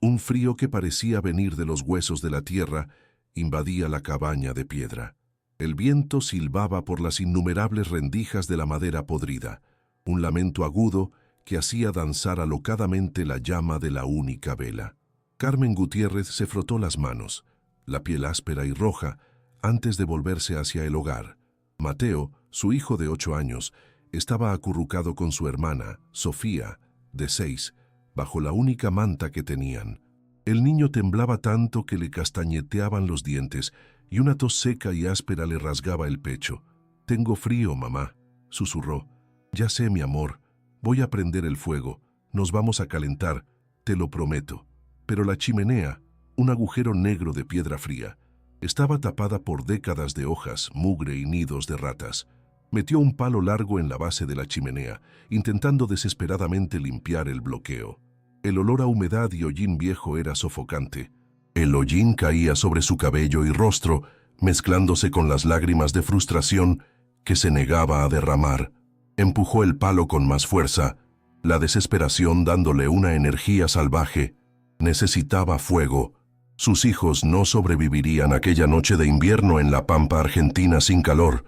Un frío que parecía venir de los huesos de la tierra invadía la cabaña de piedra. El viento silbaba por las innumerables rendijas de la madera podrida, un lamento agudo que hacía danzar alocadamente la llama de la única vela. Carmen Gutiérrez se frotó las manos, la piel áspera y roja, antes de volverse hacia el hogar. Mateo, su hijo de 8 años, estaba acurrucado con su hermana, Sofía, de 6, bajo la única manta que tenían. El niño temblaba tanto que le castañeteaban los dientes y una tos seca y áspera le rasgaba el pecho. «Tengo frío, mamá», susurró. «Ya sé, mi amor. Voy a prender el fuego. Nos vamos a calentar, te lo prometo». Pero la chimenea, un agujero negro de piedra fría, estaba tapada por décadas de hojas, mugre y nidos de ratas. Metió un palo largo en la base de la chimenea, intentando desesperadamente limpiar el bloqueo. El olor a humedad y hollín viejo era sofocante. El hollín caía sobre su cabello y rostro, mezclándose con las lágrimas de frustración que se negaba a derramar. Empujó el palo con más fuerza, la desesperación dándole una energía salvaje. Necesitaba fuego. Sus hijos no sobrevivirían aquella noche de invierno en la pampa argentina sin calor.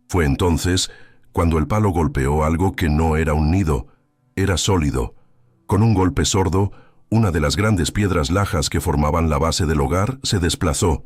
Fue entonces cuando el palo golpeó algo que no era un nido, era sólido. Con un golpe sordo, una de las grandes piedras lajas que formaban la base del hogar se desplazó,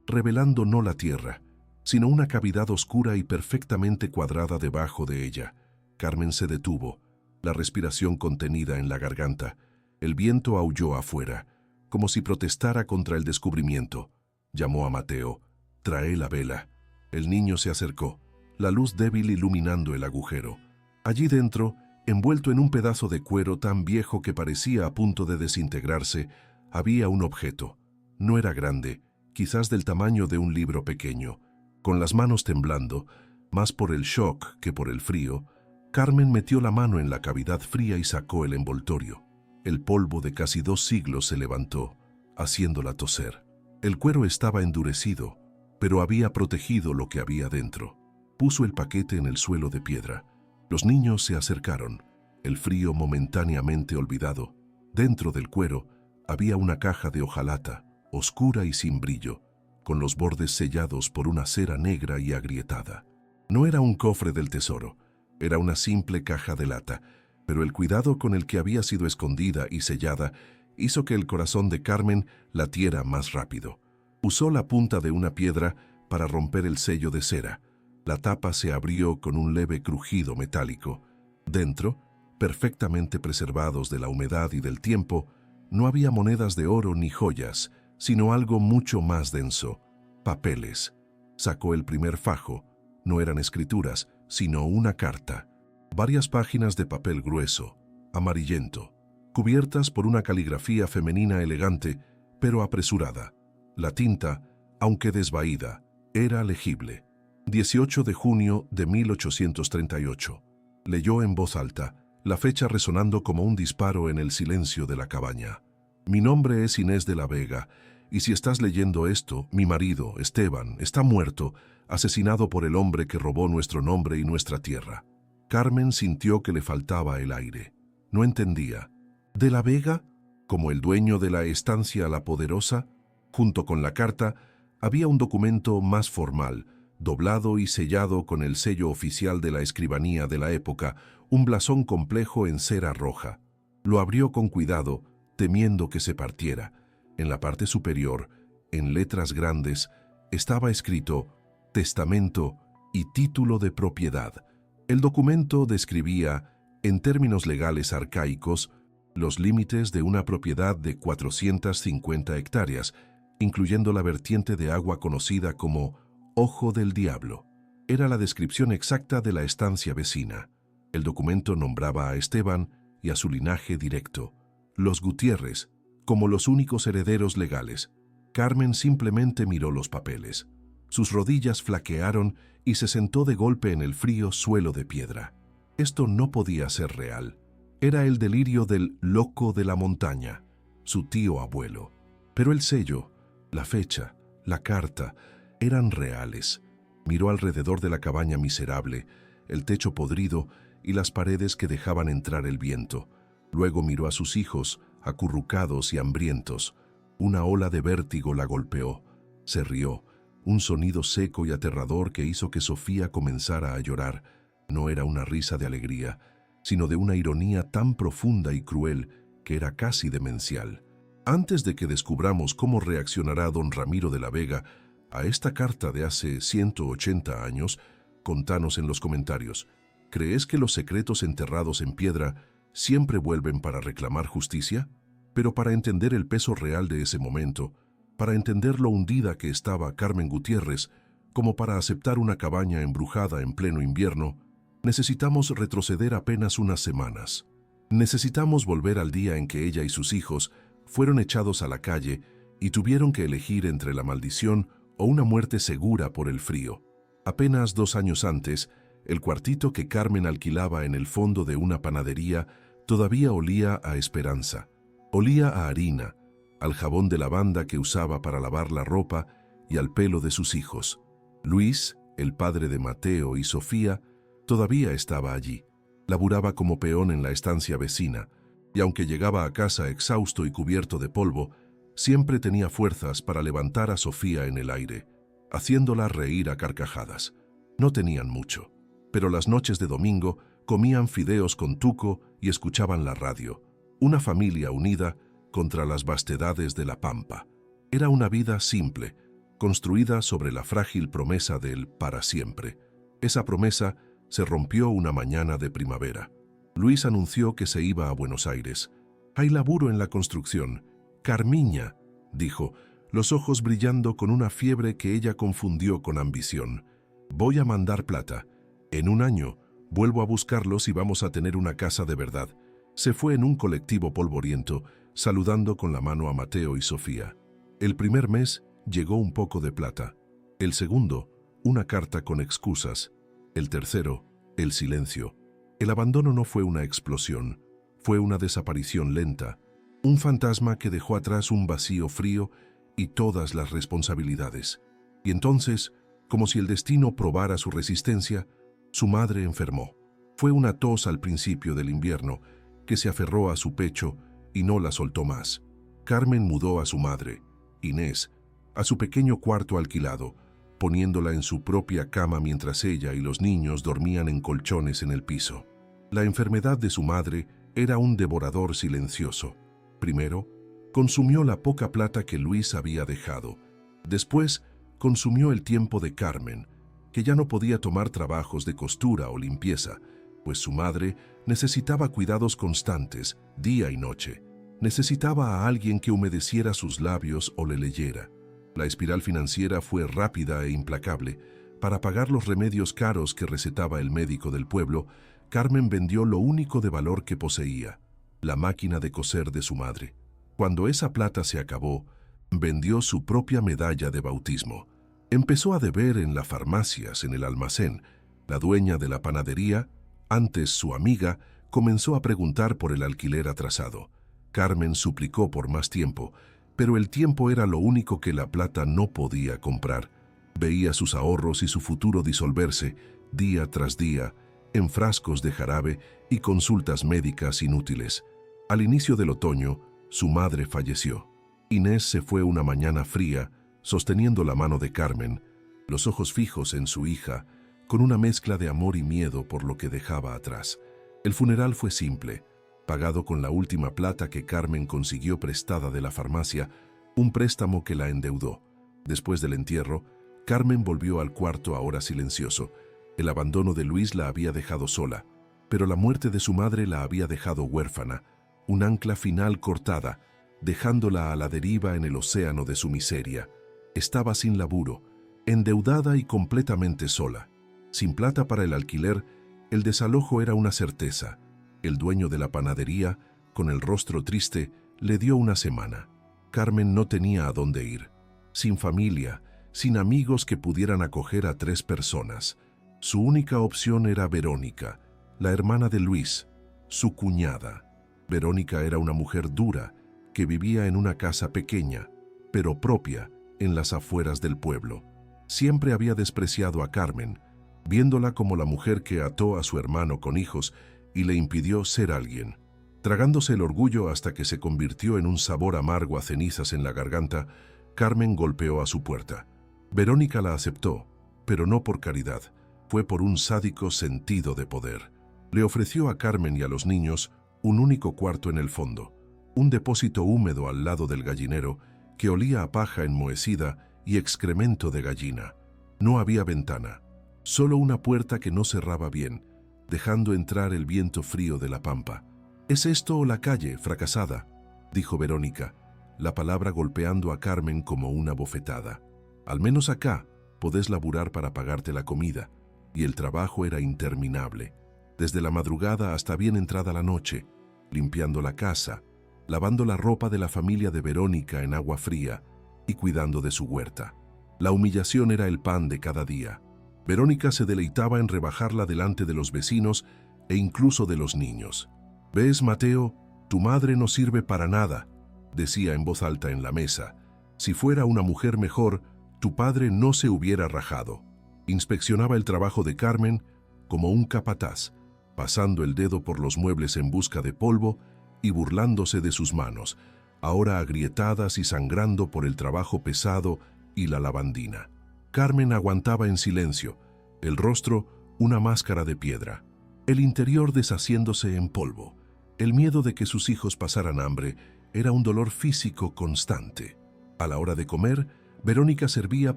revelando no la tierra, sino una cavidad oscura y perfectamente cuadrada debajo de ella. Carmen se detuvo, la respiración contenida en la garganta. El viento aulló afuera, como si protestara contra el descubrimiento. Llamó a Mateo. «Trae la vela». El niño se acercó, la luz débil iluminando el agujero. Allí dentro, envuelto en un pedazo de cuero tan viejo que parecía a punto de desintegrarse, había un objeto. No era grande, quizás del tamaño de un libro pequeño. Con las manos temblando, más por el shock que por el frío, Carmen metió la mano en la cavidad fría y sacó el envoltorio. El polvo de casi 2 siglos se levantó, haciéndola toser. El cuero estaba endurecido, pero había protegido lo que había dentro. Puso el paquete en el suelo de piedra. Los niños se acercaron, el frío momentáneamente olvidado. Dentro del cuero había una caja de hojalata, oscura y sin brillo, con los bordes sellados por una cera negra y agrietada. No era un cofre del tesoro, era una simple caja de lata, pero el cuidado con el que había sido escondida y sellada hizo que el corazón de Carmen latiera más rápido. Usó la punta de una piedra para romper el sello de cera. La tapa se abrió con un leve crujido metálico. Dentro, perfectamente preservados de la humedad y del tiempo, no había monedas de oro ni joyas, sino algo mucho más denso: papeles. Sacó el primer fajo. No eran escrituras, sino una carta. Varias páginas de papel grueso, amarillento, cubiertas por una caligrafía femenina elegante, pero apresurada. La tinta, aunque desvaída, era legible. 18 de junio de 1838. Leyó en voz alta, la fecha resonando como un disparo en el silencio de la cabaña. «Mi nombre es Inés de la Vega, y si estás leyendo esto, mi marido, Esteban, está muerto, asesinado por el hombre que robó nuestro nombre y nuestra tierra». Carmen sintió que le faltaba el aire. No entendía. ¿De la Vega? ¿Como el dueño de la estancia La Poderosa? Junto con la carta había un documento más formal, doblado y sellado con el sello oficial de la escribanía de la época, un blasón complejo en cera roja. Lo abrió con cuidado, temiendo que se partiera. En la parte superior, en letras grandes, estaba escrito «Testamento» y «Título de propiedad». El documento describía, en términos legales arcaicos, los límites de una propiedad de 450 hectáreas, incluyendo la vertiente de agua conocida como Ojo del Diablo. Era la descripción exacta de la estancia vecina. El documento nombraba a Esteban y a su linaje directo, los Gutiérrez, como los únicos herederos legales. Carmen simplemente miró los papeles. Sus rodillas flaquearon y se sentó de golpe en el frío suelo de piedra. Esto no podía ser real. Era el delirio del loco de la montaña, su tío abuelo. Pero el sello, la fecha, la carta, eran reales. Miró alrededor de la cabaña miserable, el techo podrido y las paredes que dejaban entrar el viento. Luego miró a sus hijos, acurrucados y hambrientos. Una ola de vértigo la golpeó. Se rió, un sonido seco y aterrador que hizo que Sofía comenzara a llorar. No era una risa de alegría, sino de una ironía tan profunda y cruel que era casi demencial. Antes de que descubramos cómo reaccionará don Ramiro de la Vega a esta carta de hace 180 años, contanos en los comentarios. ¿Crees que los secretos enterrados en piedra siempre vuelven para reclamar justicia? Pero para entender el peso real de ese momento, para entender lo hundida que estaba Carmen Gutiérrez, como para aceptar una cabaña embrujada en pleno invierno, necesitamos retroceder apenas unas semanas. Necesitamos volver al día en que ella y sus hijos fueron echados a la calle y tuvieron que elegir entre la maldición o una muerte segura por el frío. Apenas 2 años antes, el cuartito que Carmen alquilaba en el fondo de una panadería todavía olía a esperanza. Olía a harina, al jabón de lavanda que usaba para lavar la ropa y al pelo de sus hijos. Luis, el padre de Mateo y Sofía, todavía estaba allí. Laburaba como peón en la estancia vecina, y aunque llegaba a casa exhausto y cubierto de polvo, siempre tenía fuerzas para levantar a Sofía en el aire, haciéndola reír a carcajadas. No tenían mucho, pero las noches de domingo comían fideos con tuco y escuchaban la radio. Una familia unida contra las vastedades de la pampa. Era una vida simple, construida sobre la frágil promesa del para siempre. Esa promesa se rompió una mañana de primavera. Luis anunció que se iba a Buenos Aires. «Hay laburo en la construcción. Carmiña», dijo, los ojos brillando con una fiebre que ella confundió con ambición. «Voy a mandar plata. En 1 año vuelvo a buscarlos y vamos a tener una casa de verdad». Se fue en un colectivo polvoriento, saludando con la mano a Mateo y Sofía. El primer mes llegó un poco de plata. El segundo, una carta con excusas. El tercero, el silencio. El abandono no fue una explosión, fue una desaparición lenta, un fantasma que dejó atrás un vacío frío y todas las responsabilidades. Y entonces, como si el destino probara su resistencia, su madre enfermó. Fue una tos al principio del invierno, que se aferró a su pecho y no la soltó más. Carmen mudó a su madre, Inés, a su pequeño cuarto alquilado, poniéndola en su propia cama mientras ella y los niños dormían en colchones en el piso. La enfermedad de su madre era un devorador silencioso. Primero, consumió la poca plata que Luis había dejado. Después, consumió el tiempo de Carmen, que ya no podía tomar trabajos de costura o limpieza, pues su madre necesitaba cuidados constantes, día y noche. Necesitaba a alguien que humedeciera sus labios o le leyera. La espiral financiera fue rápida e implacable. Para pagar los remedios caros que recetaba el médico del pueblo, Carmen vendió lo único de valor que poseía, la máquina de coser de su madre. Cuando esa plata se acabó, vendió su propia medalla de bautismo. Empezó a deber en las farmacias, en el almacén. La dueña de la panadería, antes su amiga, comenzó a preguntar por el alquiler atrasado. Carmen suplicó por más tiempo, pero el tiempo era lo único que la plata no podía comprar. Veía sus ahorros y su futuro disolverse, día tras día, en frascos de jarabe y consultas médicas inútiles. Al inicio del otoño, su madre falleció. Inés se fue una mañana fría, sosteniendo la mano de Carmen, los ojos fijos en su hija, con una mezcla de amor y miedo por lo que dejaba atrás. El funeral fue simple, pagado con la última plata que Carmen consiguió prestada de la farmacia, un préstamo que la endeudó. Después del entierro, Carmen volvió al cuarto ahora silencioso. El abandono de Luis la había dejado sola, pero la muerte de su madre la había dejado huérfana, un ancla final cortada, dejándola a la deriva en el océano de su miseria. Estaba sin laburo, endeudada y completamente sola. Sin plata para el alquiler, el desalojo era una certeza. El dueño de la panadería, con el rostro triste, le dio una semana. Carmen no tenía a dónde ir. Sin familia, sin amigos que pudieran acoger a 3 personas. Su única opción era Verónica, la hermana de Luis, su cuñada. Verónica era una mujer dura, que vivía en una casa pequeña, pero propia, en las afueras del pueblo. Siempre había despreciado a Carmen, viéndola como la mujer que ató a su hermano con hijos y le impidió ser alguien. Tragándose el orgullo hasta que se convirtió en un sabor amargo a cenizas en la garganta, Carmen golpeó a su puerta. Verónica la aceptó, pero no por caridad, fue por un sádico sentido de poder. Le ofreció a Carmen y a los niños un único cuarto en el fondo, un depósito húmedo al lado del gallinero que olía a paja enmohecida y excremento de gallina. No había ventana, solo una puerta que no cerraba bien, dejando entrar el viento frío de la pampa. «¿Es esto o la calle, fracasada?», dijo Verónica, la palabra golpeando a Carmen como una bofetada. «Al menos acá podés laburar para pagarte la comida», y el trabajo era interminable, desde la madrugada hasta bien entrada la noche, limpiando la casa, lavando la ropa de la familia de Verónica en agua fría y cuidando de su huerta. La humillación era el pan de cada día. Verónica se deleitaba en rebajarla delante de los vecinos e incluso de los niños. «¿Ves, Mateo? Tu madre no sirve para nada», decía en voz alta en la mesa. «Si fuera una mujer mejor, tu padre no se hubiera rajado». Inspeccionaba el trabajo de Carmen como un capataz, pasando el dedo por los muebles en busca de polvo y burlándose de sus manos, ahora agrietadas y sangrando por el trabajo pesado y la lavandina. Carmen aguantaba en silencio, el rostro una máscara de piedra, el interior deshaciéndose en polvo. El miedo de que sus hijos pasaran hambre era un dolor físico constante. A la hora de comer, Verónica servía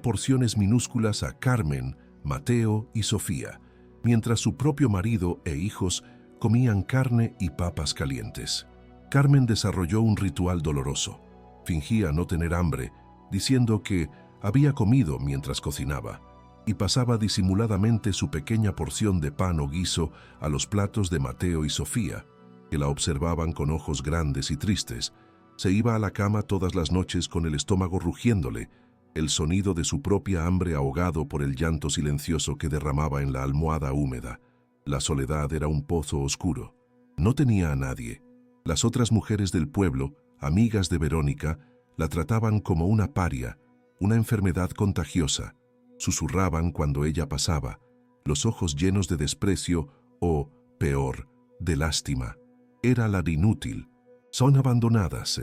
porciones minúsculas a Carmen, Mateo y Sofía, mientras su propio marido e hijos comían carne y papas calientes. Carmen desarrolló un ritual doloroso. Fingía no tener hambre, diciendo que había comido mientras cocinaba, y pasaba disimuladamente su pequeña porción de pan o guiso a los platos de Mateo y Sofía, que la observaban con ojos grandes y tristes. Se iba a la cama todas las noches con el estómago rugiéndole, el sonido de su propia hambre ahogado por el llanto silencioso que derramaba en la almohada húmeda. La soledad era un pozo oscuro. No tenía a nadie. Las otras mujeres del pueblo, amigas de Verónica, la trataban como una paria, una enfermedad contagiosa. Susurraban cuando ella pasaba, los ojos llenos de desprecio o, peor, de lástima. Era la inútil. Son abandonadas.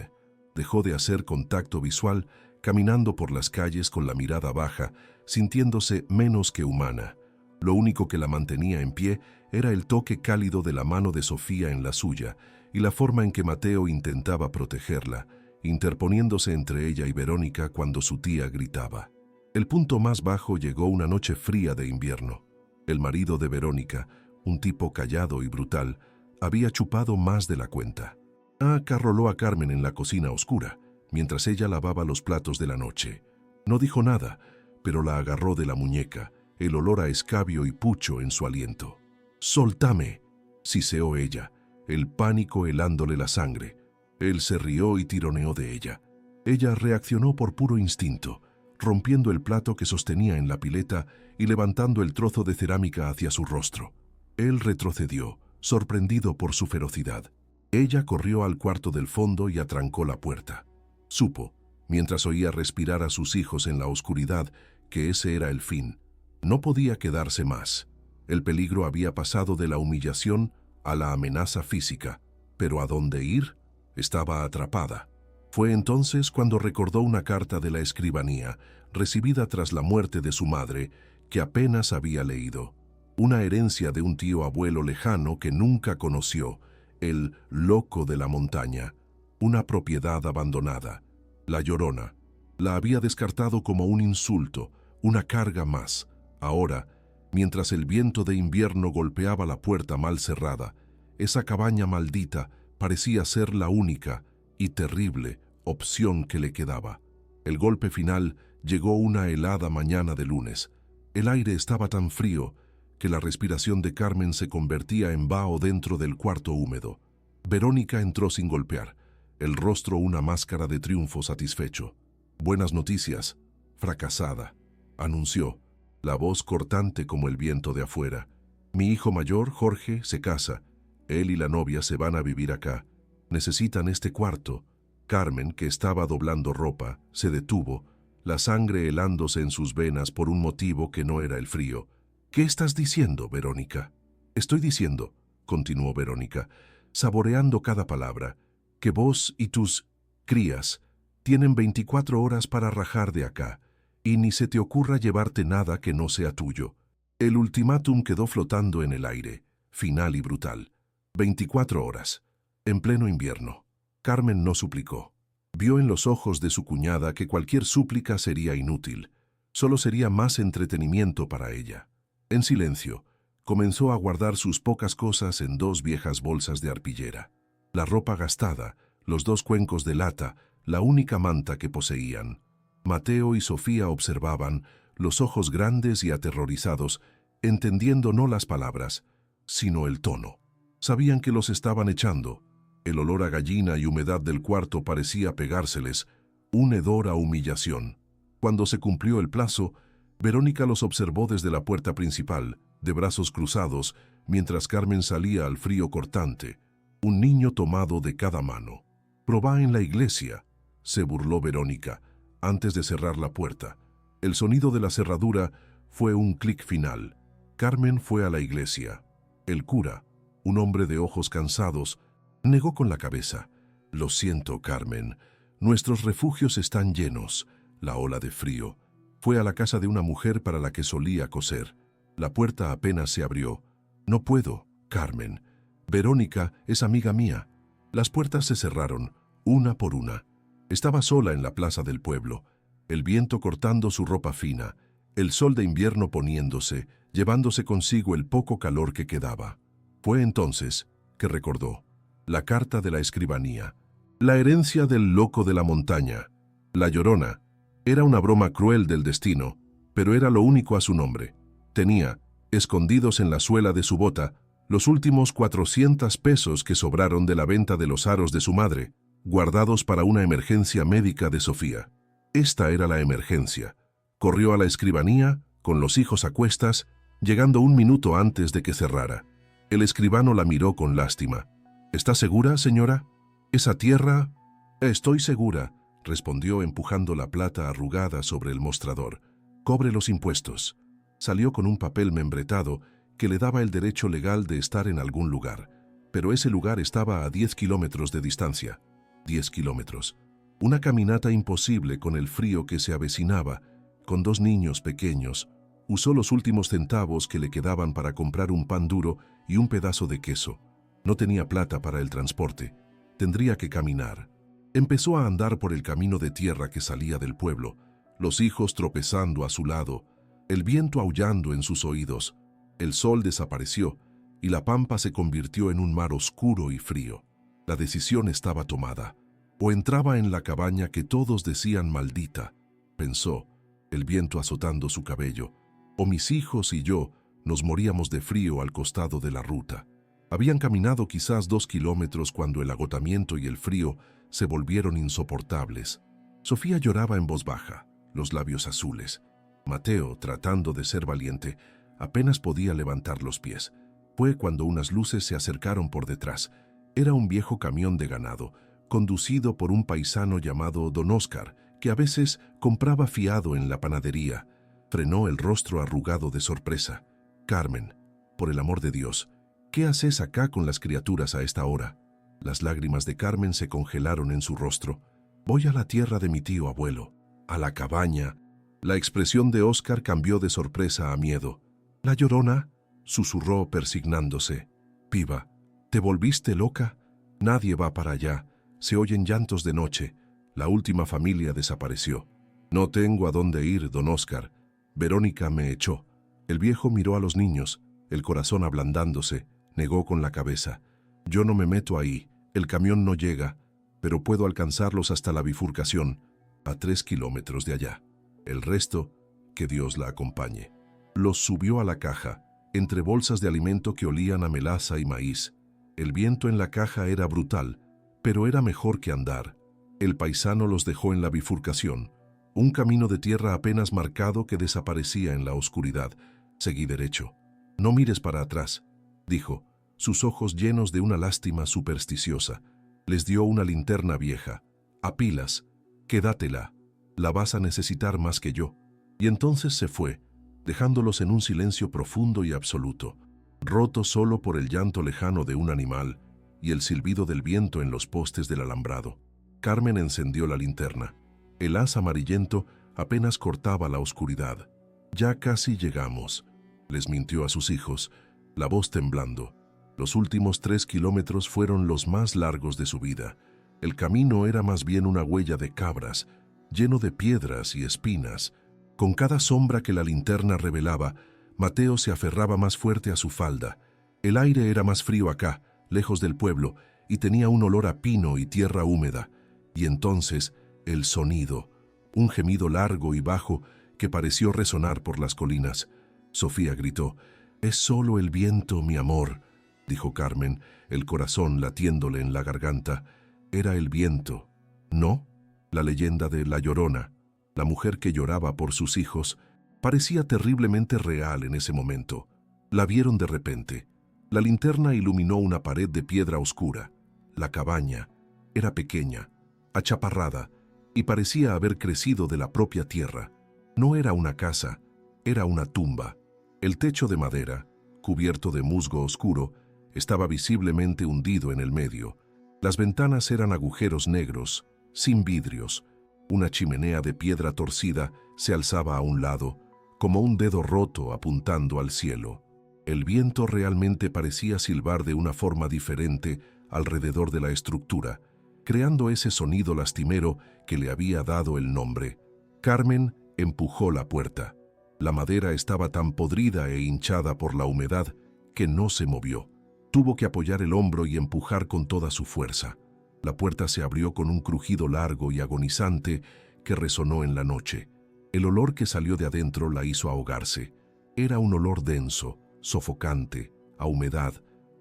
Dejó de hacer contacto visual, caminando por las calles con la mirada baja, sintiéndose menos que humana. Lo único que la mantenía en pie era el toque cálido de la mano de Sofía en la suya y la forma en que Mateo intentaba protegerla, interponiéndose entre ella y Verónica cuando su tía gritaba. El punto más bajo llegó una noche fría de invierno. El marido de Verónica, un tipo callado y brutal, había chupado más de la cuenta. Acarroló a Carmen en la cocina oscura, mientras ella lavaba los platos de la noche. No dijo nada, pero la agarró de la muñeca, el olor a escabio y pucho en su aliento. «¡Soltame!», siseó ella, el pánico helándole la sangre. Él se rió y tironeó de ella. Ella reaccionó por puro instinto, rompiendo el plato que sostenía en la pileta y levantando el trozo de cerámica hacia su rostro. Él retrocedió, sorprendido por su ferocidad. Ella corrió al cuarto del fondo y atrancó la puerta. Supo, mientras oía respirar a sus hijos en la oscuridad, que ese era el fin. No podía quedarse más. El peligro había pasado de la humillación a la amenaza física. ¿Pero a dónde ir? Estaba atrapada. Fue entonces cuando recordó una carta de la escribanía, recibida tras la muerte de su madre, que apenas había leído. Una herencia de un tío abuelo lejano que nunca conoció, el loco de la montaña, una propiedad abandonada. La Llorona. La había descartado como un insulto, una carga más. Ahora, mientras el viento de invierno golpeaba la puerta mal cerrada, esa cabaña maldita parecía ser la única y terrible opción que le quedaba. El golpe final llegó una helada mañana de lunes. El aire estaba tan frío que la respiración de Carmen se convertía en vaho dentro del cuarto húmedo. Verónica entró sin golpear, el rostro una máscara de triunfo satisfecho. «Buenas noticias, fracasada», anunció, la voz cortante como el viento de afuera. «Mi hijo mayor, Jorge, se casa. Él y la novia se van a vivir acá. Necesitan este cuarto». Carmen, que estaba doblando ropa, se detuvo, la sangre helándose en sus venas por un motivo que no era el frío. «¿Qué estás diciendo, Verónica?» «Estoy diciendo», continuó Verónica, saboreando cada palabra, que vos y tus crías tienen 24 horas para rajar de acá, y ni se te ocurra llevarte nada que no sea tuyo. El ultimátum quedó flotando en el aire, final y brutal. 24 horas, en pleno invierno. Carmen no suplicó. Vio en los ojos de su cuñada que cualquier súplica sería inútil, solo sería más entretenimiento para ella. En silencio, comenzó a guardar sus pocas cosas en 2 viejas bolsas de arpillera. La ropa gastada, los 2 cuencos de lata, la única manta que poseían. Mateo y Sofía observaban, los ojos grandes y aterrorizados, entendiendo no las palabras, sino el tono. Sabían que los estaban echando. El olor a gallina y humedad del cuarto parecía pegárseles, un hedor a humillación. Cuando se cumplió el plazo, Verónica los observó desde la puerta principal, de brazos cruzados, mientras Carmen salía al frío cortante, un niño tomado de cada mano. «Probá en la iglesia», se burló Verónica, antes de cerrar la puerta. El sonido de la cerradura fue un clic final. Carmen fue a la iglesia. El cura, un hombre de ojos cansados, negó con la cabeza. «Lo siento, Carmen. Nuestros refugios están llenos. La ola de frío». Fue a la casa de una mujer para la que solía coser. La puerta apenas se abrió. «No puedo, Carmen. Verónica es amiga mía». Las puertas se cerraron, una por una. Estaba sola en la plaza del pueblo, el viento cortando su ropa fina, el sol de invierno poniéndose, llevándose consigo el poco calor que quedaba. Fue entonces que recordó la carta de la escribanía, la herencia del loco de la montaña, la Llorona. Era una broma cruel del destino, pero era lo único a su nombre. Tenía, escondidos en la suela de su bota, los últimos 400 pesos que sobraron de la venta de los aros de su madre, guardados para una emergencia médica de Sofía. Esta era la emergencia. Corrió a la escribanía, con los hijos a cuestas, llegando 1 minuto antes de que cerrara. El escribano la miró con lástima. «¿Está segura, señora? ¿Esa tierra?» «Estoy segura», respondió empujando la plata arrugada sobre el mostrador. «Cobre los impuestos». Salió con un papel membretado que le daba el derecho legal de estar en algún lugar, pero ese lugar estaba a 10 kilómetros de distancia. 10 kilómetros. Una caminata imposible con el frío que se avecinaba, con 2 niños pequeños. Usó los últimos centavos que le quedaban para comprar un pan duro y un pedazo de queso. No tenía plata para el transporte. Tendría que caminar. Empezó a andar por el camino de tierra que salía del pueblo, los hijos tropezando a su lado, el viento aullando en sus oídos. El sol desapareció y la pampa se convirtió en un mar oscuro y frío. La decisión estaba tomada. O entraba en la cabaña que todos decían maldita, pensó, el viento azotando su cabello, o mis hijos y yo nos moríamos de frío al costado de la ruta. Habían caminado quizás 2 kilómetros cuando el agotamiento y el frío se volvieron insoportables. Sofía lloraba en voz baja, los labios azules. Mateo, tratando de ser valiente, apenas podía levantar los pies. Fue cuando unas luces se acercaron por detrás. Era un viejo camión de ganado, conducido por un paisano llamado Don Óscar, que a veces compraba fiado en la panadería. Frenó el rostro arrugado de sorpresa. «Carmen, por el amor de Dios, ¿qué haces acá con las criaturas a esta hora?» Las lágrimas de Carmen se congelaron en su rostro. «Voy a la tierra de mi tío abuelo, a la cabaña». La expresión de Óscar cambió de sorpresa a miedo. «¿La Llorona?», susurró persignándose. «Piba, ¿te volviste loca? Nadie va para allá. Se oyen llantos de noche. La última familia desapareció». «No tengo a dónde ir, don Óscar. Verónica me echó». El viejo miró a los niños, el corazón ablandándose, negó con la cabeza. «Yo no me meto ahí, el camión no llega, pero puedo alcanzarlos hasta la bifurcación, a 3 kilómetros de allá. El resto, que Dios la acompañe». Los subió a la caja, entre bolsas de alimento que olían a melaza y maíz. El viento en la caja era brutal, pero era mejor que andar. El paisano los dejó en la bifurcación, un camino de tierra apenas marcado que desaparecía en la oscuridad. «Seguí derecho. No mires para atrás», dijo, sus ojos llenos de una lástima supersticiosa. Les dio una linterna vieja. «A pilas. Quédatela. La vas a necesitar más que yo». Y entonces se fue, dejándolos en un silencio profundo y absoluto, roto solo por el llanto lejano de un animal, y el silbido del viento en los postes del alambrado. Carmen encendió la linterna. El haz amarillento apenas cortaba la oscuridad. «Ya casi llegamos», les mintió a sus hijos, la voz temblando. Los últimos 3 kilómetros fueron los más largos de su vida. El camino era más bien una huella de cabras, lleno de piedras y espinas. Con cada sombra que la linterna revelaba, Mateo se aferraba más fuerte a su falda. El aire era más frío acá, lejos del pueblo, y tenía un olor a pino y tierra húmeda. Y entonces, el sonido, un gemido largo y bajo que pareció resonar por las colinas. Sofía gritó: «Es solo el viento, mi amor», dijo Carmen, el corazón latiéndole en la garganta. Era el viento. ¿No? La leyenda de La Llorona, la mujer que lloraba por sus hijos, parecía terriblemente real en ese momento. La vieron de repente. La linterna iluminó una pared de piedra oscura. La cabaña era pequeña, achaparrada, y parecía haber crecido de la propia tierra. No era una casa, era una tumba. El techo de madera, cubierto de musgo oscuro, estaba visiblemente hundido en el medio. Las ventanas eran agujeros negros, sin vidrios. Una chimenea de piedra torcida se alzaba a un lado, como un dedo roto apuntando al cielo. El viento realmente parecía silbar de una forma diferente alrededor de la estructura, creando ese sonido lastimero que le había dado el nombre. Carmen empujó la puerta. La madera estaba tan podrida e hinchada por la humedad que no se movió. Tuvo que apoyar el hombro y empujar con toda su fuerza. La puerta se abrió con un crujido largo y agonizante que resonó en la noche. El olor que salió de adentro la hizo ahogarse. Era un olor denso, sofocante, a humedad,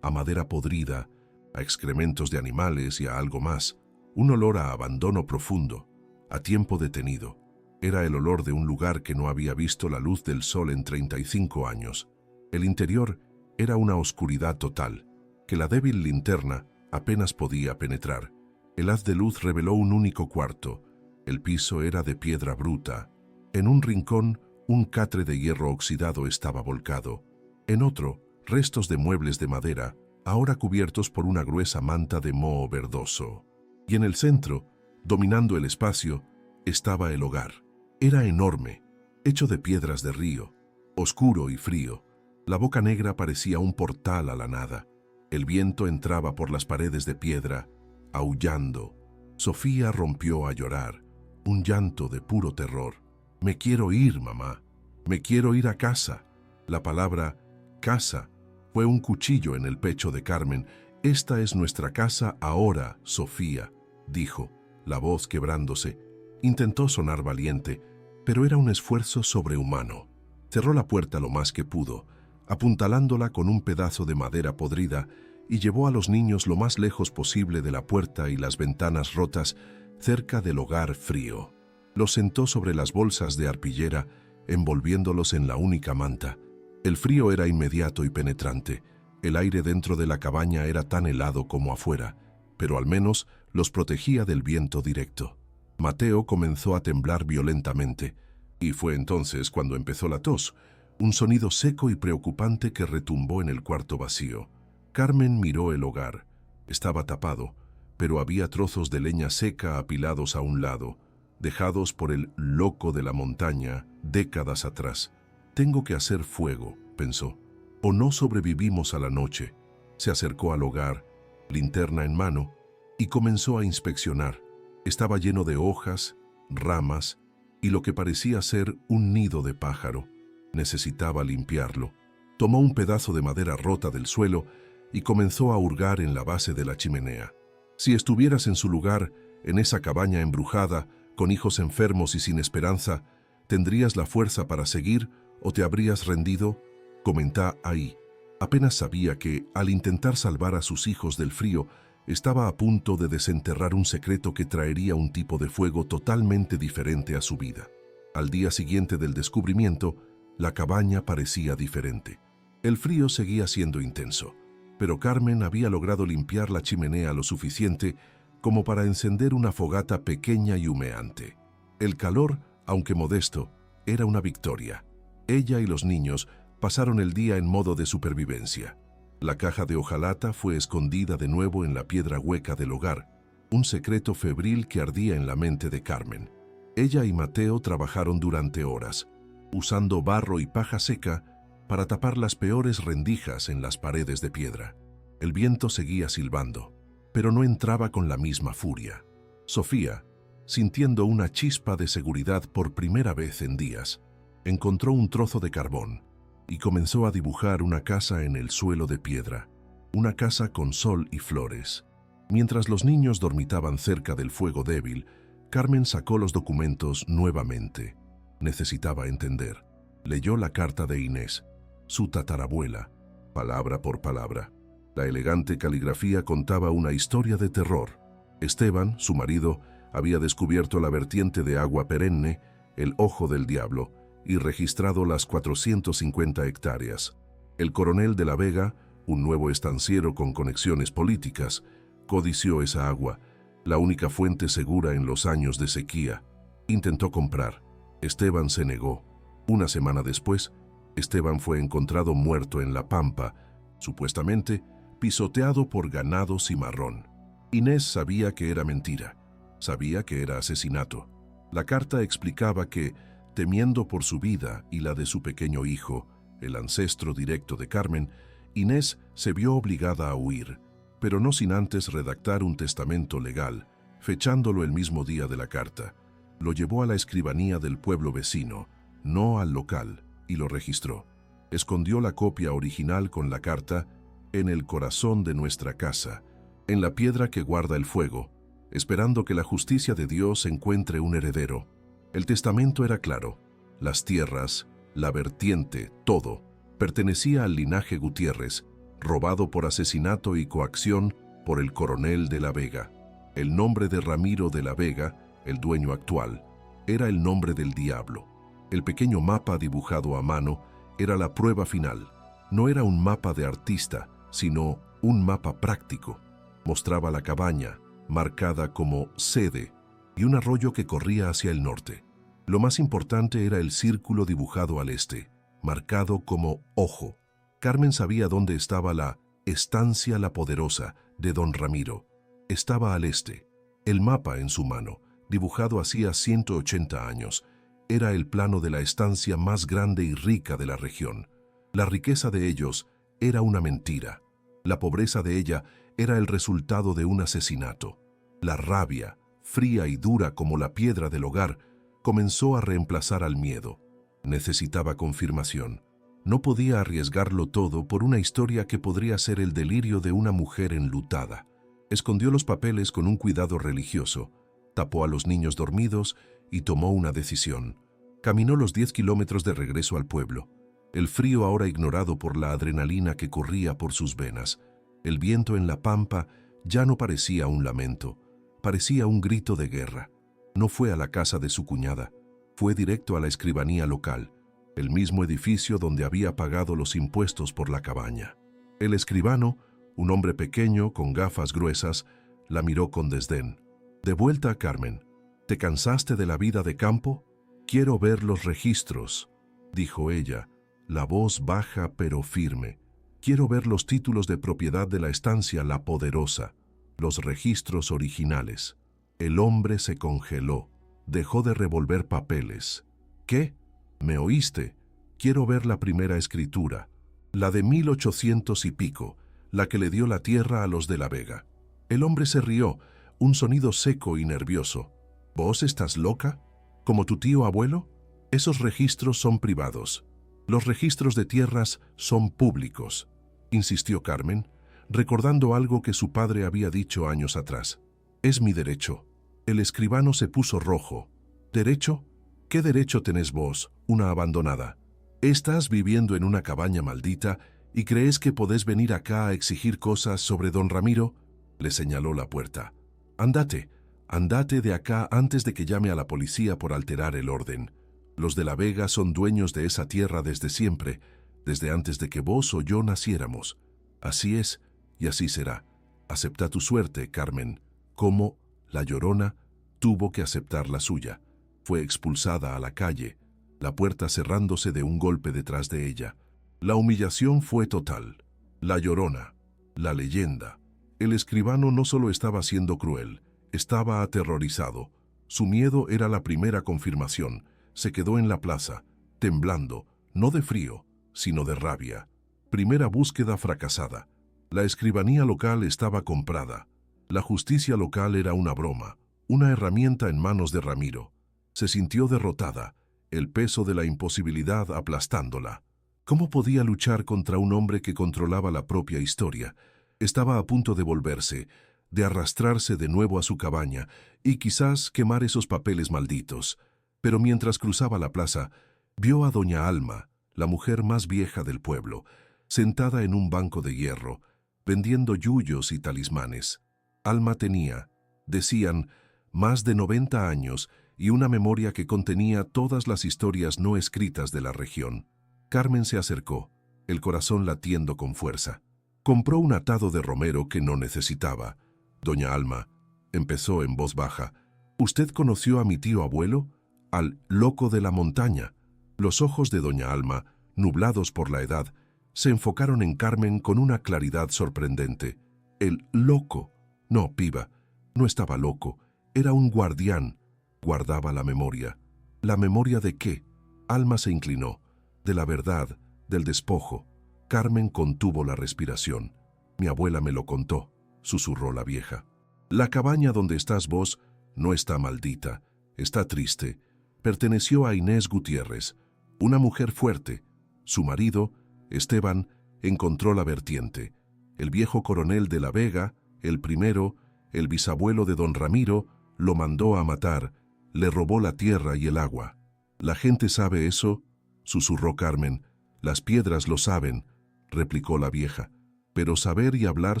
a madera podrida, a excrementos de animales y a algo más. Un olor a abandono profundo, a tiempo detenido. Era el olor de un lugar que no había visto la luz del sol en 35 años. El interior era una oscuridad total, que la débil linterna apenas podía penetrar. El haz de luz reveló un único cuarto. El piso era de piedra bruta. En un rincón, un catre de hierro oxidado estaba volcado. En otro, restos de muebles de madera, ahora cubiertos por una gruesa manta de moho verdoso. Y en el centro, dominando el espacio, estaba el hogar. Era enorme, hecho de piedras de río, oscuro y frío. La boca negra parecía un portal a la nada. El viento entraba por las paredes de piedra, aullando. Sofía rompió a llorar, un llanto de puro terror. «Me quiero ir, mamá. Me quiero ir a casa». La palabra «casa» fue un cuchillo en el pecho de Carmen. «Esta es nuestra casa ahora, Sofía», dijo, la voz quebrándose. Intentó sonar valiente, pero era un esfuerzo sobrehumano. Cerró la puerta lo más que pudo, apuntalándola con un pedazo de madera podrida, y llevó a los niños lo más lejos posible de la puerta y las ventanas rotas, cerca del hogar frío. Los sentó sobre las bolsas de arpillera, envolviéndolos en la única manta. El frío era inmediato y penetrante. El aire dentro de la cabaña era tan helado como afuera, pero al menos los protegía del viento directo. Mateo comenzó a temblar violentamente, y fue entonces cuando empezó la tos, un sonido seco y preocupante que retumbó en el cuarto vacío. Carmen miró el hogar. Estaba tapado, pero había trozos de leña seca apilados a un lado, dejados por el loco de la montaña décadas atrás. «Tengo que hacer fuego», pensó, «o no sobrevivimos a la noche». Se acercó al hogar, linterna en mano, y comenzó a inspeccionar. Estaba lleno de hojas, ramas y lo que parecía ser un nido de pájaro. Necesitaba limpiarlo. Tomó un pedazo de madera rota del suelo y comenzó a hurgar en la base de la chimenea. Si estuvieras en su lugar, en esa cabaña embrujada, con hijos enfermos y sin esperanza, ¿tendrías la fuerza para seguir o te habrías rendido? Comentá ahí. Apenas sabía que, al intentar salvar a sus hijos del frío, estaba a punto de desenterrar un secreto que traería un tipo de fuego totalmente diferente a su vida. Al día siguiente del descubrimiento, la cabaña parecía diferente. El frío seguía siendo intenso, pero Carmen había logrado limpiar la chimenea lo suficiente como para encender una fogata pequeña y humeante. El calor, aunque modesto, era una victoria. Ella y los niños pasaron el día en modo de supervivencia. La caja de hojalata fue escondida de nuevo en la piedra hueca del hogar, un secreto febril que ardía en la mente de Carmen. Ella y Mateo trabajaron durante horas, usando barro y paja seca para tapar las peores rendijas en las paredes de piedra. El viento seguía silbando, pero no entraba con la misma furia. Sofía, sintiendo una chispa de seguridad por primera vez en días, encontró un trozo de carbón y comenzó a dibujar una casa en el suelo de piedra, una casa con sol y flores. Mientras los niños dormitaban cerca del fuego débil, Carmen sacó los documentos nuevamente. Necesitaba entender. Leyó la carta de Inés, su tatarabuela, palabra por palabra. La elegante caligrafía contaba una historia de terror. Esteban, su marido, había descubierto la vertiente de agua perenne, el Ojo del Diablo, y registrado las 450 hectáreas. El coronel de la Vega, un nuevo estanciero con conexiones políticas, codició esa agua, la única fuente segura en los años de sequía. Intentó comprar. Esteban se negó. Una semana después, Esteban fue encontrado muerto en la pampa, supuestamente pisoteado por ganado cimarrón. Inés sabía que era mentira, sabía que era asesinato. La carta explicaba que, temiendo por su vida y la de su pequeño hijo, el ancestro directo de Carmen, Inés se vio obligada a huir, pero no sin antes redactar un testamento legal, fechándolo el mismo día de la carta. Lo llevó a la escribanía del pueblo vecino, no al local, y lo registró. Escondió la copia original con la carta en el corazón de nuestra casa, en la piedra que guarda el fuego, esperando que la justicia de Dios encuentre un heredero. El testamento era claro. Las tierras, la vertiente, todo, pertenecía al linaje Gutiérrez, robado por asesinato y coacción por el coronel de la Vega. El nombre de Ramiro de la Vega, el dueño actual, era el nombre del diablo. El pequeño mapa dibujado a mano era la prueba final. No era un mapa de artista, sino un mapa práctico. Mostraba la cabaña, marcada como sede, y un arroyo que corría hacia el norte. Lo más importante era el círculo dibujado al este, marcado como ojo. Carmen sabía dónde estaba la estancia La Poderosa de don Ramiro. Estaba al este. El mapa en su mano, dibujado hacía 180 años, era el plano de la estancia más grande y rica de la región. La riqueza de ellos era una mentira. La pobreza de ella era el resultado de un asesinato. La rabia, fría y dura como la piedra del hogar, comenzó a reemplazar al miedo. Necesitaba confirmación. No podía arriesgarlo todo por una historia que podría ser el delirio de una mujer enlutada. Escondió los papeles con un cuidado religioso, tapó a los niños dormidos y tomó una decisión. Caminó los 10 kilómetros de regreso al pueblo. El frío ahora ignorado por la adrenalina que corría por sus venas. El viento en la pampa ya no parecía un lamento, parecía un grito de guerra. No fue a la casa de su cuñada, fue directo a la escribanía local, el mismo edificio donde había pagado los impuestos por la cabaña. El escribano, un hombre pequeño con gafas gruesas, la miró con desdén. De vuelta a Carmen. ¿Te cansaste de la vida de campo? Quiero ver los registros, dijo ella, la voz baja pero firme. Quiero ver los títulos de propiedad de la estancia La Poderosa, los registros originales. El hombre se congeló, dejó de revolver papeles. ¿Qué? ¿Me oíste? Quiero ver la primera escritura, la de 1800 y pico, la que le dio la tierra a los de la Vega. El hombre se rió, un sonido seco y nervioso. ¿Vos estás loca? ¿Como tu tío abuelo? Esos registros son privados. Los registros de tierras son públicos, insistió Carmen, recordando algo que su padre había dicho años atrás. Es mi derecho. El escribano se puso rojo. ¿Derecho? ¿Qué derecho tenés vos, una abandonada? Estás viviendo en una cabaña maldita y crees que podés venir acá a exigir cosas sobre don Ramiro, le señaló la puerta. Andate, andate de acá antes de que llame a la policía por alterar el orden. Los de la Vega son dueños de esa tierra desde siempre, desde antes de que vos o yo naciéramos. Así es, y así será. Acepta tu suerte, Carmen. Como la Llorona tuvo que aceptar la suya. Fue expulsada a la calle, la puerta cerrándose de un golpe detrás de ella. La humillación fue total. La Llorona, la leyenda. El escribano no solo estaba siendo cruel, estaba aterrorizado. Su miedo era la primera confirmación. Se quedó en la plaza, temblando, no de frío, sino de rabia. Primera búsqueda fracasada. La escribanía local estaba comprada. La justicia local era una broma, una herramienta en manos de Ramiro. Se sintió derrotada, el peso de la imposibilidad aplastándola. ¿Cómo podía luchar contra un hombre que controlaba la propia historia? Estaba a punto de volverse, de arrastrarse de nuevo a su cabaña y quizás quemar esos papeles malditos. Pero mientras cruzaba la plaza, vio a doña Alma, la mujer más vieja del pueblo, sentada en un banco de hierro, vendiendo yuyos y talismanes. Alma tenía, decían, más de 90 años y una memoria que contenía todas las historias no escritas de la región. Carmen se acercó, el corazón latiendo con fuerza. Compró un atado de romero que no necesitaba. Doña Alma, empezó en voz baja, ¿usted conoció a mi tío abuelo? Al loco de la montaña. Los ojos de doña Alma, nublados por la edad, se enfocaron en Carmen con una claridad sorprendente. El loco. No, piba, no estaba loco, era un guardián. Guardaba la memoria. ¿La memoria de qué? Alma se inclinó. De la verdad, del despojo. Carmen contuvo la respiración. Mi abuela me lo contó, susurró la vieja. La cabaña donde estás vos no está maldita, está triste. Perteneció a Inés Gutiérrez, una mujer fuerte. Su marido, Esteban, encontró la vertiente. El viejo coronel de la Vega, el primero, el bisabuelo de don Ramiro, lo mandó a matar, le robó la tierra y el agua. ¿La gente sabe eso?, susurró Carmen. Las piedras lo saben, replicó la vieja. Pero saber y hablar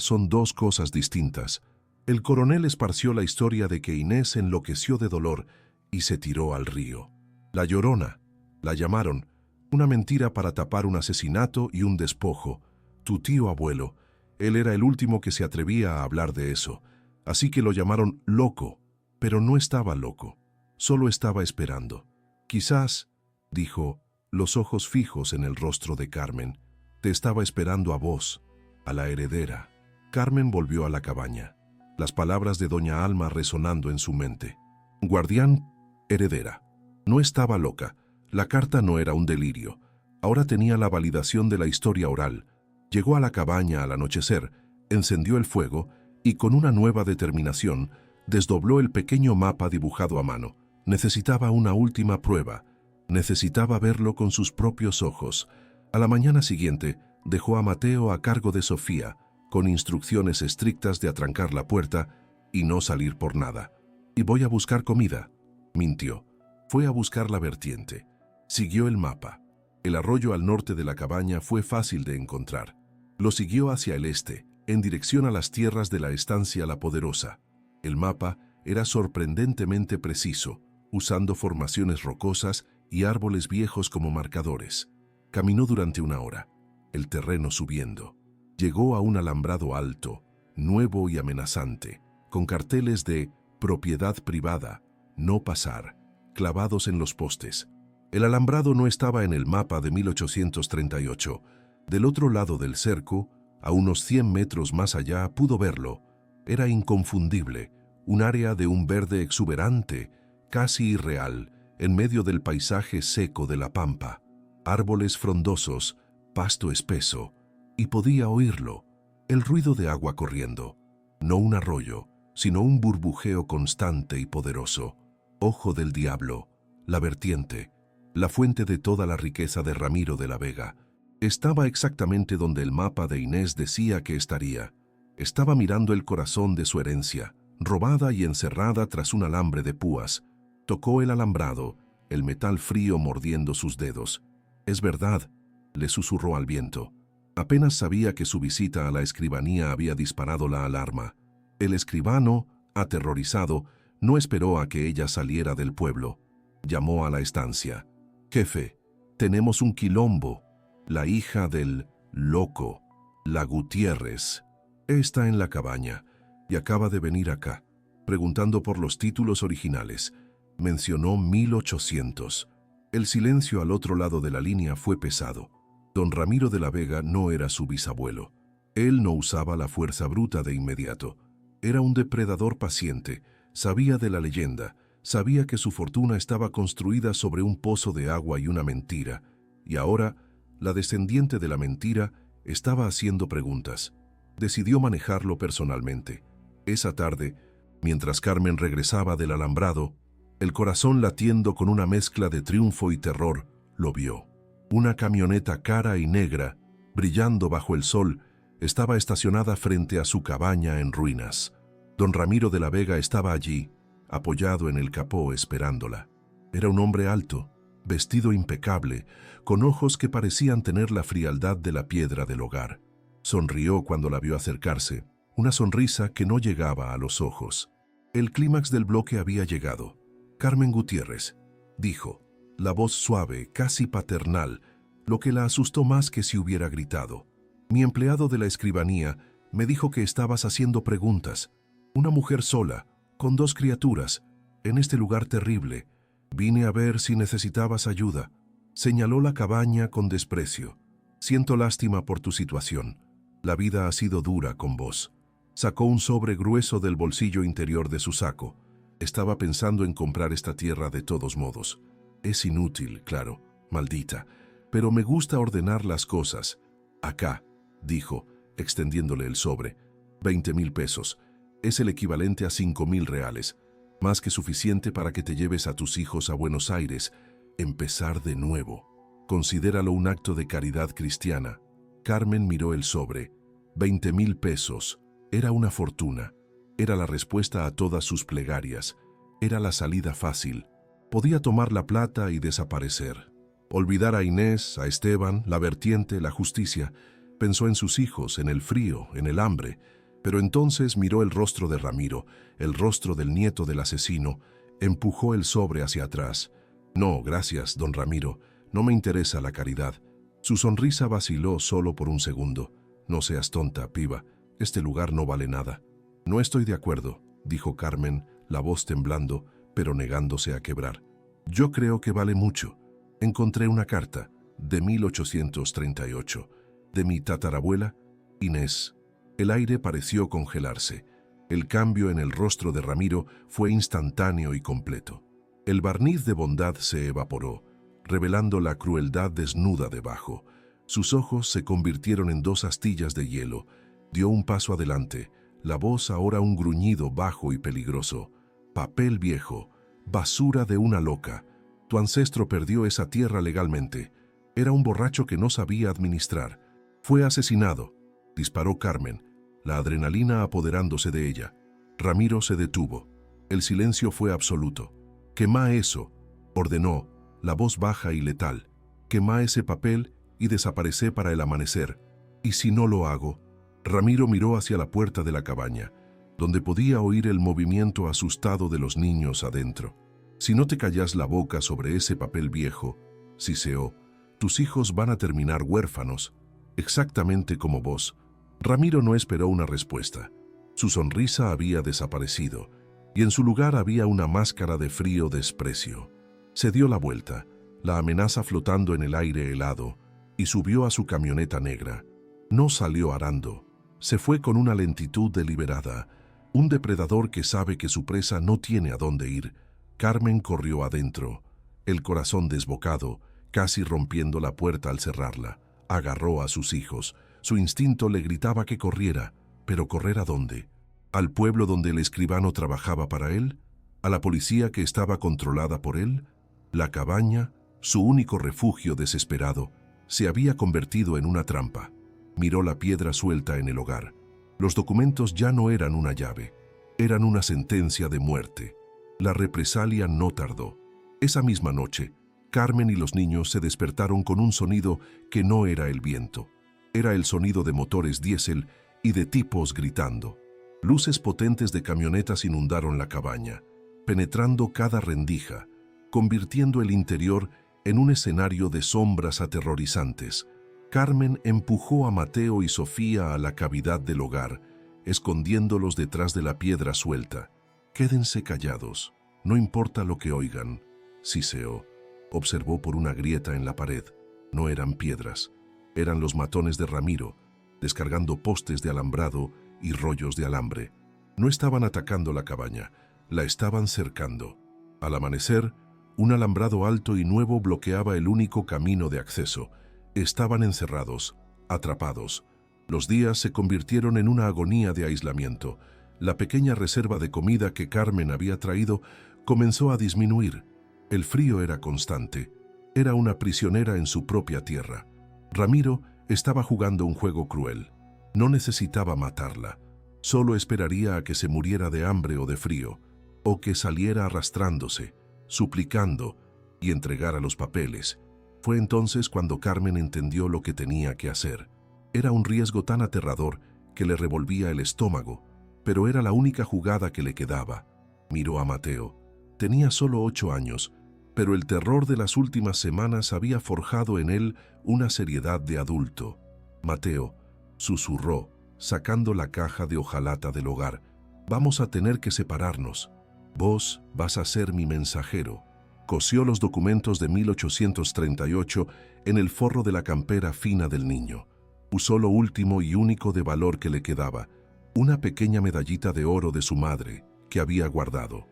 son dos cosas distintas. El coronel esparció la historia de que Inés enloqueció de dolor y se tiró al río. La Llorona, la llamaron, una mentira para tapar un asesinato y un despojo. Tu tío abuelo, él era el último que se atrevía a hablar de eso, así que lo llamaron loco, pero no estaba loco, solo estaba esperando. Quizás, dijo, los ojos fijos en el rostro de Carmen, te estaba esperando a vos, a la heredera. Carmen volvió a la cabaña, las palabras de doña Alma resonando en su mente. Guardián, heredera. No estaba loca, la carta no era un delirio. Ahora tenía la validación de la historia oral. Llegó a la cabaña al anochecer, encendió el fuego y con una nueva determinación desdobló el pequeño mapa dibujado a mano. Necesitaba una última prueba. Necesitaba verlo con sus propios ojos. A la mañana siguiente, dejó a Mateo a cargo de Sofía, con instrucciones estrictas de atrancar la puerta y no salir por nada. Y voy a buscar comida. Mintió. Fue a buscar la vertiente. Siguió el mapa. El arroyo al norte de la cabaña fue fácil de encontrar. Lo siguió hacia el este, en dirección a las tierras de la estancia La Poderosa. El mapa era sorprendentemente preciso, usando formaciones rocosas y árboles viejos como marcadores. Caminó durante una hora, el terreno subiendo. Llegó a un alambrado alto, nuevo y amenazante, con carteles de propiedad privada, no pasar, clavados en los postes. El alambrado no estaba en el mapa de 1838. Del otro lado del cerco, a unos 100 metros más allá, pudo verlo. Era inconfundible, un área de un verde exuberante, casi irreal, en medio del paisaje seco de la pampa. Árboles frondosos, pasto espeso, y podía oírlo, el ruido de agua corriendo. No un arroyo, sino un burbujeo constante y poderoso. Ojo del diablo, la vertiente, la fuente de toda la riqueza de Ramiro de la Vega. Estaba exactamente donde el mapa de Inés decía que estaría. Estaba mirando el corazón de su herencia, robada y encerrada tras un alambre de púas. Tocó el alambrado, el metal frío mordiendo sus dedos. Es verdad, le susurró al viento. Apenas sabía que su visita a la escribanía había disparado la alarma. El escribano, aterrorizado, no esperó a que ella saliera del pueblo. Llamó a la estancia. Jefe, tenemos un quilombo. La hija del loco, la Gutiérrez, está en la cabaña y acaba de venir acá, preguntando por los títulos originales. Mencionó 1800. El silencio al otro lado de la línea fue pesado. Don Ramiro de la Vega no era su bisabuelo. Él no usaba la fuerza bruta de inmediato. Era un depredador paciente, sabía de la leyenda, sabía que su fortuna estaba construida sobre un pozo de agua y una mentira, y ahora la descendiente de la mentira estaba haciendo preguntas. Decidió manejarlo personalmente. Esa tarde, mientras Carmen regresaba del alambrado, el corazón latiendo con una mezcla de triunfo y terror, lo vio. Una camioneta cara y negra, brillando bajo el sol, estaba estacionada frente a su cabaña en ruinas. Don Ramiro de la Vega estaba allí, apoyado en el capó esperándola. Era un hombre alto, vestido impecable, con ojos que parecían tener la frialdad de la piedra del hogar. Sonrió cuando la vio acercarse, una sonrisa que no llegaba a los ojos. El clímax del bloque había llegado. Carmen Gutiérrez, dijo, la voz suave, casi paternal, lo que la asustó más que si hubiera gritado. Mi empleado de la escribanía me dijo que estabas haciendo preguntas. Una mujer sola, con 2 criaturas, en este lugar terrible. Vine a ver si necesitabas ayuda. Señaló la cabaña con desprecio. Siento lástima por tu situación. La vida ha sido dura con vos. Sacó un sobre grueso del bolsillo interior de su saco. Estaba pensando en comprar esta tierra de todos modos. Es inútil, claro, maldita, pero me gusta ordenar las cosas. Acá, dijo, extendiéndole el sobre. 20,000 pesos. Es el equivalente a 5,000 reales. Más que suficiente para que te lleves a tus hijos a Buenos Aires. Empezar de nuevo. Considéralo un acto de caridad cristiana. Carmen miró el sobre. 20,000 pesos. Era una fortuna. Era la respuesta a todas sus plegarias. Era la salida fácil. Podía tomar la plata y desaparecer. Olvidar a Inés, a Esteban, la vertiente, la justicia. Pensó en sus hijos, en el frío, en el hambre. Pero entonces miró el rostro de Ramiro, el rostro del nieto del asesino. Empujó el sobre hacia atrás. No, gracias, don Ramiro. No me interesa la caridad. Su sonrisa vaciló solo por un segundo. No seas tonta, piba. Este lugar no vale nada. No estoy de acuerdo, dijo Carmen, la voz temblando, pero negándose a quebrar. Yo creo que vale mucho. Encontré una carta, de 1838, de mi tatarabuela, Inés. El aire pareció congelarse. El cambio en el rostro de Ramiro fue instantáneo y completo. El barniz de bondad se evaporó, revelando la crueldad desnuda debajo. Sus ojos se convirtieron en 2 astillas de hielo. Dio un paso adelante, la voz ahora un gruñido bajo y peligroso. Papel viejo, basura de una loca. Tu ancestro perdió esa tierra legalmente. Era un borracho que no sabía administrar. Fue asesinado, disparó Carmen, la adrenalina apoderándose de ella. Ramiro se detuvo. El silencio fue absoluto. «Quema eso», ordenó, la voz baja y letal. «Quema ese papel y desaparece para el amanecer. ¿Y si no lo hago?». Ramiro miró hacia la puerta de la cabaña, donde podía oír el movimiento asustado de los niños adentro. «Si no te callas la boca sobre ese papel viejo», siseó, «tus hijos van a terminar huérfanos, exactamente como vos». Ramiro no esperó una respuesta. Su sonrisa había desaparecido, y en su lugar había una máscara de frío desprecio. Se dio la vuelta, la amenaza flotando en el aire helado, y subió a su camioneta negra. No salió arando. Se fue con una lentitud deliberada, un depredador que sabe que su presa no tiene a dónde ir. Carmen corrió adentro, el corazón desbocado, casi rompiendo la puerta al cerrarla. Agarró a sus hijos. Su instinto le gritaba que corriera, pero ¿correr a dónde? ¿Al pueblo donde el escribano trabajaba para él? ¿A la policía que estaba controlada por él? La cabaña, su único refugio desesperado, se había convertido en una trampa. Miró la piedra suelta en el hogar. Los documentos ya no eran una llave, eran una sentencia de muerte. La represalia no tardó. Esa misma noche, Carmen y los niños se despertaron con un sonido que no era el viento. Era el sonido de motores diésel y de tipos gritando. Luces potentes de camionetas inundaron la cabaña, penetrando cada rendija, convirtiendo el interior en un escenario de sombras aterrorizantes. Carmen empujó a Mateo y Sofía a la cavidad del hogar, escondiéndolos detrás de la piedra suelta. «Quédense callados, no importa lo que oigan», siseó. Observó por una grieta en la pared. No eran piedras, eran los matones de Ramiro, descargando postes de alambrado y rollos de alambre. No estaban atacando la cabaña, la estaban cercando. Al amanecer, un alambrado alto y nuevo bloqueaba el único camino de acceso. Estaban encerrados, atrapados. Los días se convirtieron en una agonía de aislamiento. La pequeña reserva de comida que Carmen había traído comenzó a disminuir. El frío era constante. Era una prisionera en su propia tierra. Ramiro estaba jugando un juego cruel. No necesitaba matarla. Solo esperaría a que se muriera de hambre o de frío, o que saliera arrastrándose, suplicando y entregara los papeles. Fue entonces cuando Carmen entendió lo que tenía que hacer. Era un riesgo tan aterrador que le revolvía el estómago, pero era la única jugada que le quedaba. Miró a Mateo. Tenía solo 8 años, pero el terror de las últimas semanas había forjado en él una seriedad de adulto. Mateo susurró, sacando la caja de hojalata del hogar. «Vamos a tener que separarnos. Vos vas a ser mi mensajero». Cosió los documentos de 1838 en el forro de la campera fina del niño. Usó lo último y único de valor que le quedaba, una pequeña medallita de oro de su madre que había guardado.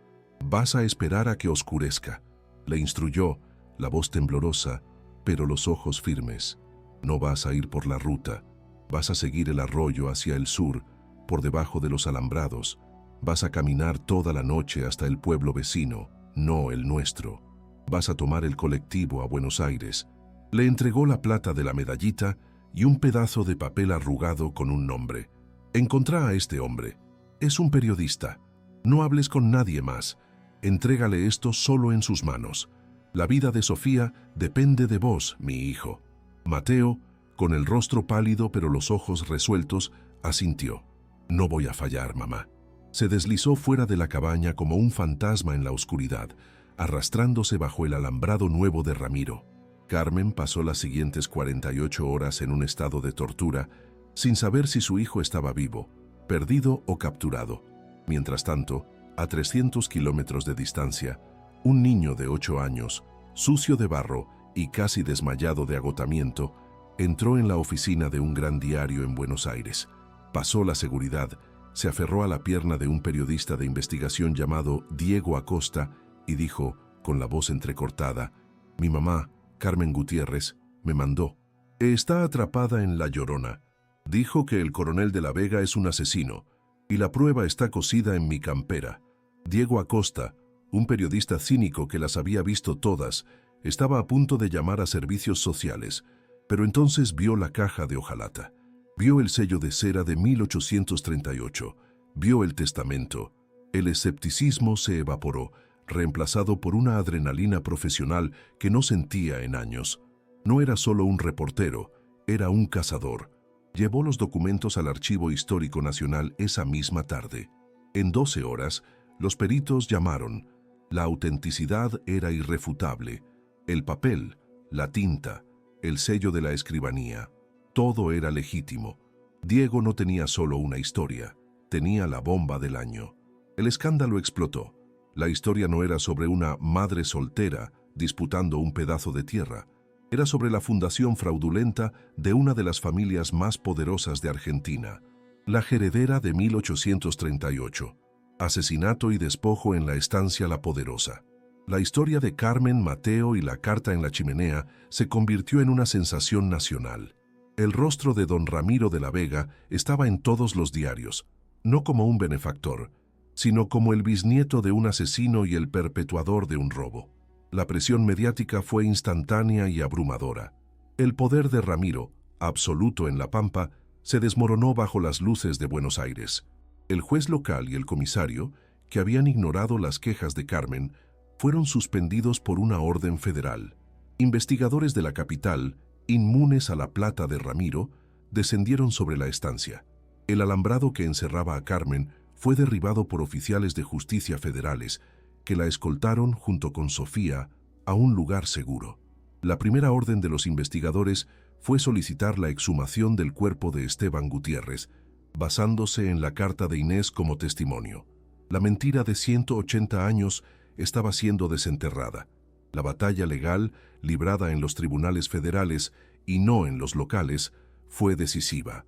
«Vas a esperar a que oscurezca», le instruyó, la voz temblorosa, pero los ojos firmes. «No vas a ir por la ruta. Vas a seguir el arroyo hacia el sur, por debajo de los alambrados. Vas a caminar toda la noche hasta el pueblo vecino, no el nuestro. Vas a tomar el colectivo a Buenos Aires». Le entregó la plata de la medallita y un pedazo de papel arrugado con un nombre. «Encontrá a este hombre. Es un periodista. No hables con nadie más. Entrégale esto solo en sus manos. La vida de Sofía depende de vos, mi hijo». Mateo, con el rostro pálido pero los ojos resueltos, asintió. «No voy a fallar, mamá». Se deslizó fuera de la cabaña como un fantasma en la oscuridad, arrastrándose bajo el alambrado nuevo de Ramiro. Carmen pasó las siguientes 48 horas en un estado de tortura, sin saber si su hijo estaba vivo, perdido o capturado. Mientras tanto, a 300 kilómetros de distancia, un niño de 8 años, sucio de barro y casi desmayado de agotamiento, entró en la oficina de un gran diario en Buenos Aires. Pasó la seguridad, se aferró a la pierna de un periodista de investigación llamado Diego Acosta y dijo, con la voz entrecortada: «Mi mamá, Carmen Gutiérrez, me mandó. Está atrapada en La Llorona. Dijo que el coronel de la Vega es un asesino, y la prueba está cosida en mi campera». Diego Acosta, un periodista cínico que las había visto todas, estaba a punto de llamar a servicios sociales, pero entonces vio la caja de hojalata. Vio el sello de cera de 1838, vio el testamento. El escepticismo se evaporó, reemplazado por una adrenalina profesional que no sentía en años. No era solo un reportero, era un cazador. Llevó los documentos al Archivo Histórico Nacional esa misma tarde. En 12 horas, los peritos llamaron. La autenticidad era irrefutable. El papel, la tinta, el sello de la escribanía, todo era legítimo. Diego no tenía solo una historia, tenía la bomba del año. El escándalo explotó. La historia no era sobre una madre soltera disputando un pedazo de tierra. Era sobre la fundación fraudulenta de una de las familias más poderosas de Argentina, la Heredera de 1838. Asesinato y despojo en la estancia La Poderosa. La historia de Carmen, Mateo y la carta en la chimenea se convirtió en una sensación nacional. El rostro de don Ramiro de la Vega estaba en todos los diarios, no como un benefactor, sino como el bisnieto de un asesino y el perpetuador de un robo. La presión mediática fue instantánea y abrumadora. El poder de Ramiro, absoluto en La Pampa, se desmoronó bajo las luces de Buenos Aires. El juez local y el comisario, que habían ignorado las quejas de Carmen, fueron suspendidos por una orden federal. Investigadores de la capital, inmunes a la plata de Ramiro, descendieron sobre la estancia. El alambrado que encerraba a Carmen fue derribado por oficiales de justicia federales, que la escoltaron junto con Sofía a un lugar seguro. La primera orden de los investigadores fue solicitar la exhumación del cuerpo de Esteban Gutiérrez, basándose en la carta de Inés como testimonio. La mentira de 180 años estaba siendo desenterrada. La batalla legal, librada en los tribunales federales y no en los locales, fue decisiva.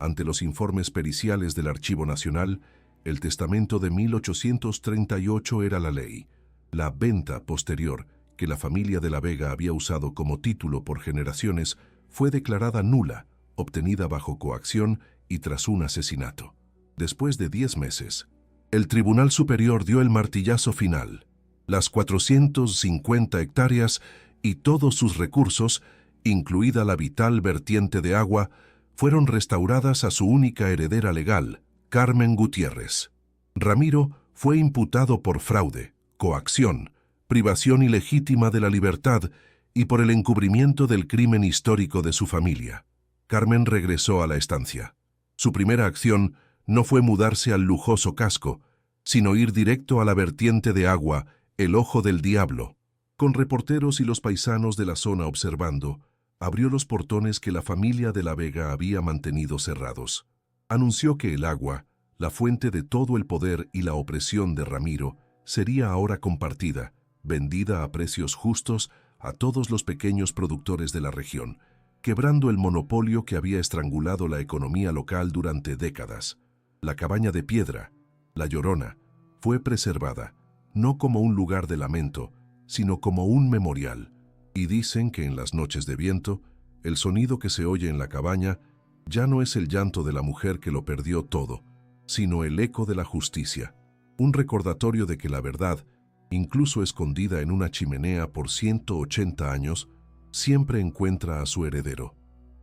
Ante los informes periciales del Archivo Nacional, el testamento de 1838 era la ley. La venta posterior, que la familia de la Vega había usado como título por generaciones, fue declarada nula, obtenida bajo coacción y tras un asesinato. Después de 10 meses, el Tribunal Superior dio el martillazo final. Las 450 hectáreas y todos sus recursos, incluida la vital vertiente de agua, fueron restauradas a su única heredera legal, Carmen Gutiérrez. Ramiro fue imputado por fraude, coacción, privación ilegítima de la libertad y por el encubrimiento del crimen histórico de su familia. Carmen regresó a la estancia. Su primera acción no fue mudarse al lujoso casco, sino ir directo a la vertiente de agua, el Ojo del Diablo. Con reporteros y los paisanos de la zona observando, abrió los portones que la familia de la Vega había mantenido cerrados. Anunció que el agua, la fuente de todo el poder y la opresión de Ramiro, sería ahora compartida, vendida a precios justos a todos los pequeños productores de la región, quebrando el monopolio que había estrangulado la economía local durante décadas. La cabaña de piedra, La Llorona, fue preservada, no como un lugar de lamento, sino como un memorial. Y dicen que en las noches de viento, el sonido que se oye en la cabaña ya no es el llanto de la mujer que lo perdió todo, sino el eco de la justicia, un recordatorio de que la verdad, incluso escondida en una chimenea por 180 años, siempre encuentra a su heredero.